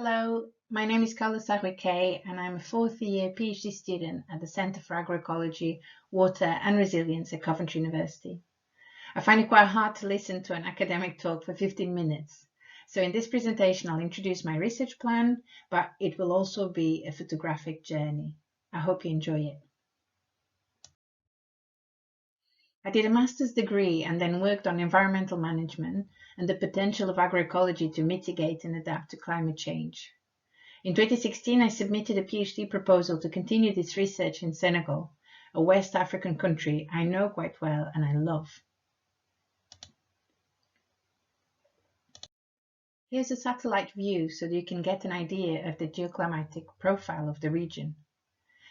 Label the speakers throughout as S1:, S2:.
S1: Hello, my name is Carla Sarrouy Kay and I'm a fourth year PhD student at the Centre for Agroecology, Water and Resilience at Coventry University. I find it quite hard to listen to an academic talk for 15 minutes. So in this presentation, I'll introduce my research plan, but it will also be a photographic journey. I hope you enjoy it. I did a master's degree and then worked on environmental management and the potential of agroecology to mitigate and adapt to climate change. In 2016, I submitted a PhD proposal to continue this research in Senegal, a West African country I know quite well and I love. Here's a satellite view so that you can get an idea of the geoclimatic profile of the region.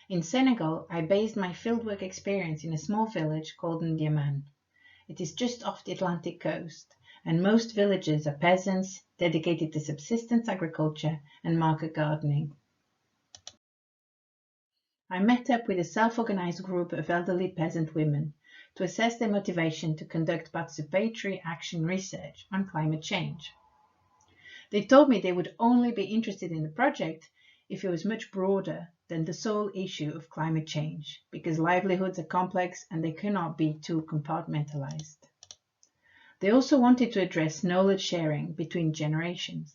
S1: In Senegal, I based my fieldwork experience in a small village called Ndiamane. It is just off the Atlantic coast, and most villages are peasants dedicated to subsistence agriculture and market gardening. I met up with a self-organized group of elderly peasant women to assess their motivation to conduct participatory action research on climate change. They told me they would only be interested in the project if it was much broader than the sole issue of climate change, because livelihoods are complex and they cannot be too compartmentalized. They also wanted to address knowledge sharing between generations.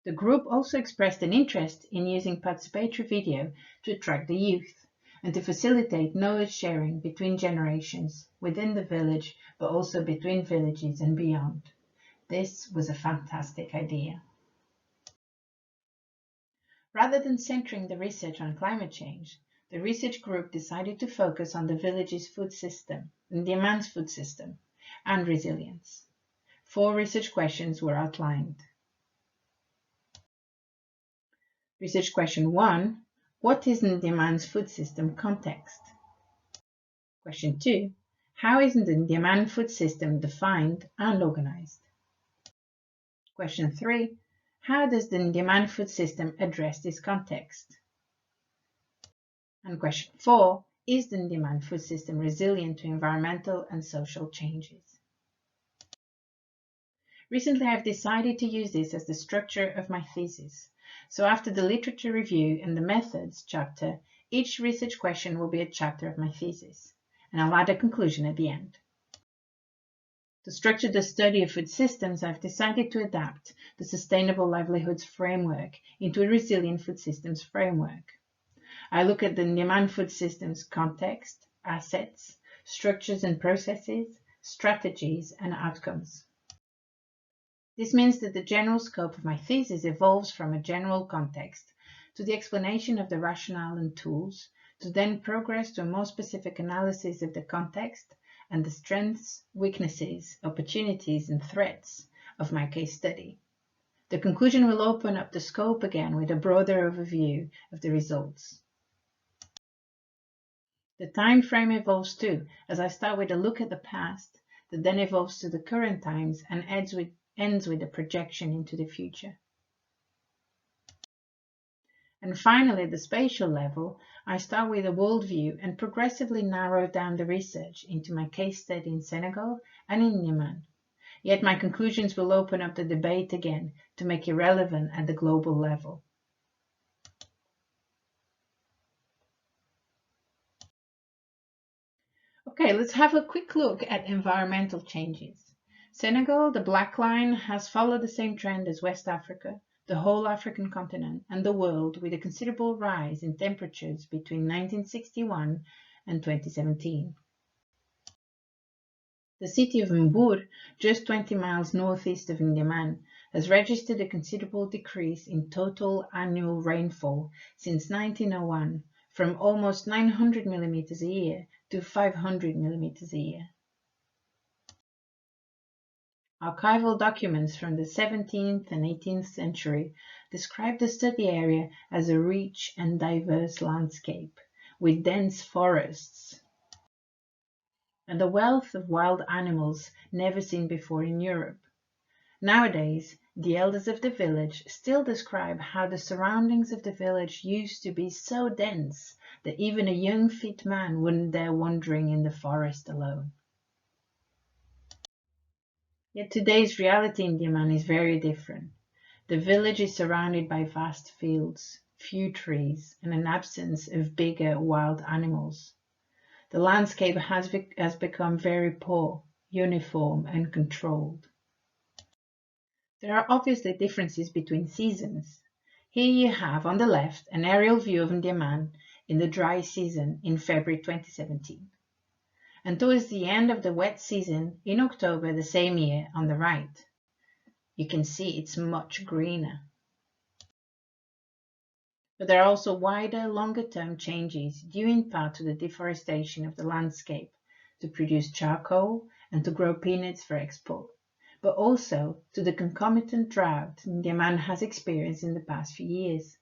S1: The group also expressed an interest in using participatory video to attract the youth and to facilitate knowledge sharing between generations within the village, but also between villages and beyond. This was a fantastic idea. Rather than centering the research on climate change, the research group decided to focus on the village's food system, Ndiamane's food system, and resilience. 4 research questions were outlined. Research question 1, what is Ndiamane's food system context? Question 2, how is the Ndiamane food system defined and organized? Question 3, how does the Ndiamane food system address this context? And question 4, is the Ndiamane food system resilient to environmental and social changes? Recently, I've decided to use this as the structure of my thesis. So after the literature review and the methods chapter, each research question will be a chapter of my thesis, and I'll add a conclusion at the end. To structure the study of food systems, I've decided to adapt the Sustainable Livelihoods Framework into a Resilient Food Systems Framework. I look at the Ndiamane food system's context, assets, structures and processes, strategies, and outcomes. This means that the general scope of my thesis evolves from a general context to the explanation of the rationale and tools, to then progress to a more specific analysis of the context and the strengths, weaknesses, opportunities, and threats of my case study. The conclusion will open up the scope again with a broader overview of the results. The time frame evolves too, as I start with a look at the past that then evolves to the current times and ends with a projection into the future. And finally, at the spatial level, I start with a worldview and progressively narrow down the research into my case study in Senegal and in Ndiamane. Yet my conclusions will open up the debate again to make it relevant at the global level. Okay, let's have a quick look at environmental changes. Senegal, the black line, has followed the same trend as West Africa, the whole African continent, and the world, with a considerable rise in temperatures between 1961 and 2017. The city of Mbour, just 20 miles northeast of Ndiamane, has registered a considerable decrease in total annual rainfall since 1901, from almost 900 millimeters a year to 500 millimeters a year. Archival documents from the 17th and 18th century describe the study area as a rich and diverse landscape, with dense forests and a wealth of wild animals never seen before in Europe. Nowadays, the elders of the village still describe how the surroundings of the village used to be so dense that even a young fit man wouldn't dare wandering in the forest alone. Yet today's reality in Ndiamane is very different. The village is surrounded by vast fields, few trees, and an absence of bigger wild animals. The landscape has become very poor, uniform, and controlled. There are obviously differences between seasons. Here you have on the left an aerial view of Ndiaman in the dry season in February 2017, and towards the end of the wet season in October the same year on the right. You can see it's much greener. But there are also wider, longer-term changes due in part to the deforestation of the landscape to produce charcoal and to grow peanuts for export, but also to the concomitant drought Ndiaman has experienced in the past few years.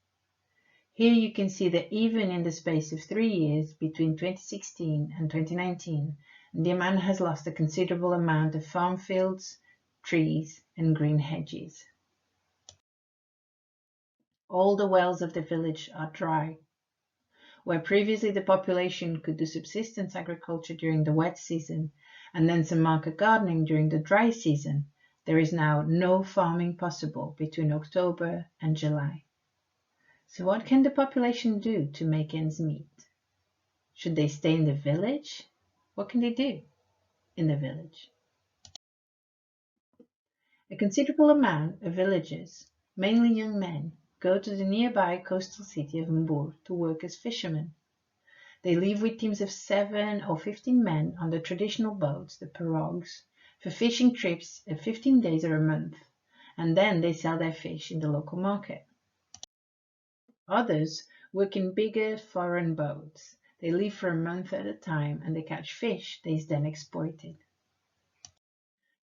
S1: Here you can see that even in the space of 3 years between 2016 and 2019, Ndiaman has lost a considerable amount of farm fields, trees, and green hedges. All the wells of the village are dry. Where previously the population could do subsistence agriculture during the wet season and then some market gardening during the dry season, there is now no farming possible between October and July. So what can the population do to make ends meet? Should they stay in the village? What can they do in the village? A considerable amount of villagers, mainly young men, go to the nearby coastal city of Mbur to work as fishermen. They leave with teams of 7 or 15 men on the traditional boats, the pirogues, for fishing trips of 15 days or a month, and then they sell their fish in the local market. Others work in bigger foreign boats. They leave for a month at a time and they catch fish that is then exploited.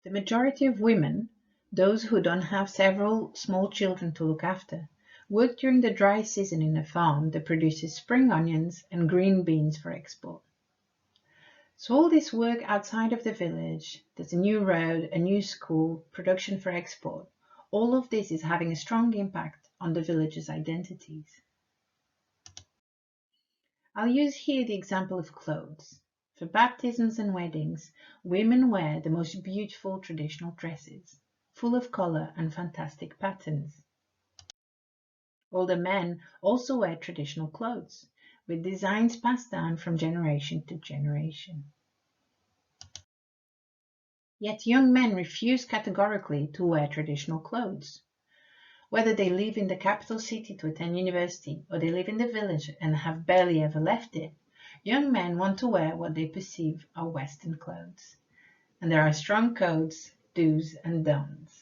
S1: The majority of women, those who don't have several small children to look after, work during the dry season in a farm that produces spring onions and green beans for export. So all this work outside of the village, there's a new road, a new school, production for export, all of this is having a strong impact on the village's identities. I'll use here the example of clothes. For baptisms and weddings, women wear the most beautiful traditional dresses, full of color and fantastic patterns. Older men also wear traditional clothes, with designs passed down from generation to generation. Yet young men refuse categorically to wear traditional clothes. Whether they live in the capital city to attend university or they live in the village and have barely ever left it, young men want to wear what they perceive are Western clothes. And there are strong codes, do's and don'ts.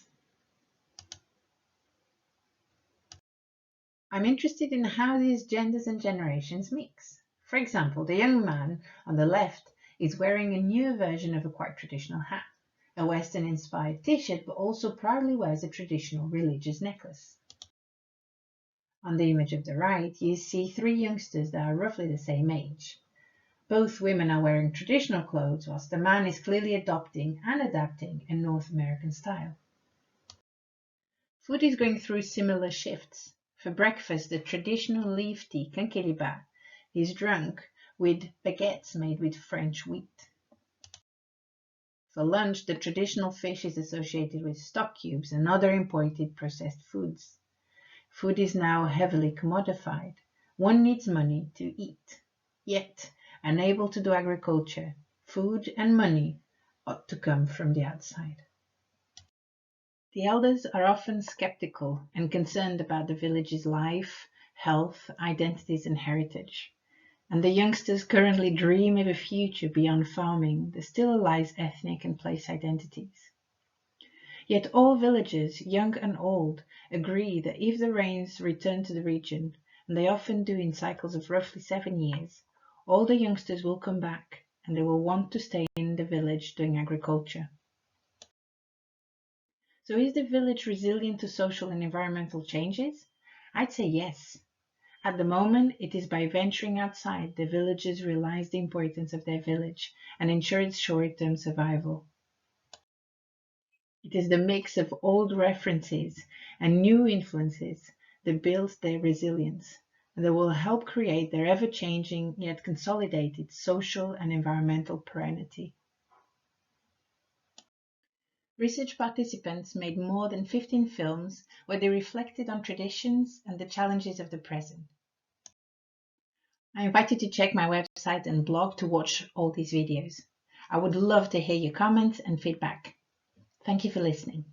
S1: I'm interested in how these genders and generations mix. For example, the young man on the left is wearing a newer version of a quite traditional hat, a Western-inspired t-shirt, but also proudly wears a traditional religious necklace. On the image of the right, you see 3 youngsters that are roughly the same age. Both women are wearing traditional clothes, whilst the man is clearly adopting and adapting a North American style. Food is going through similar shifts. For breakfast, the traditional leaf tea, kankeliba, is drunk with baguettes made with French wheat. For lunch, the traditional fish is associated with stock cubes and other imported processed foods. Food is now heavily commodified. One needs money to eat. Yet, unable to do agriculture, food and money ought to come from the outside. The elders are often skeptical and concerned about the village's life, health, identities and heritage. And the youngsters currently dream of a future beyond farming that still allies ethnic and place identities. Yet all villagers, young and old, agree that if the rains return to the region, and they often do in cycles of roughly 7 years, all the youngsters will come back and they will want to stay in the village doing agriculture. So is the village resilient to social and environmental changes? I'd say yes. At the moment, it is by venturing outside the villagers realize the importance of their village and ensure its short-term survival. It is the mix of old references and new influences that builds their resilience and that will help create their ever-changing yet consolidated social and environmental perennity. Research participants made more than 15 films where they reflected on traditions and the challenges of the present. I invite you to check my website and blog to watch all these videos. I would love to hear your comments and feedback. Thank you for listening.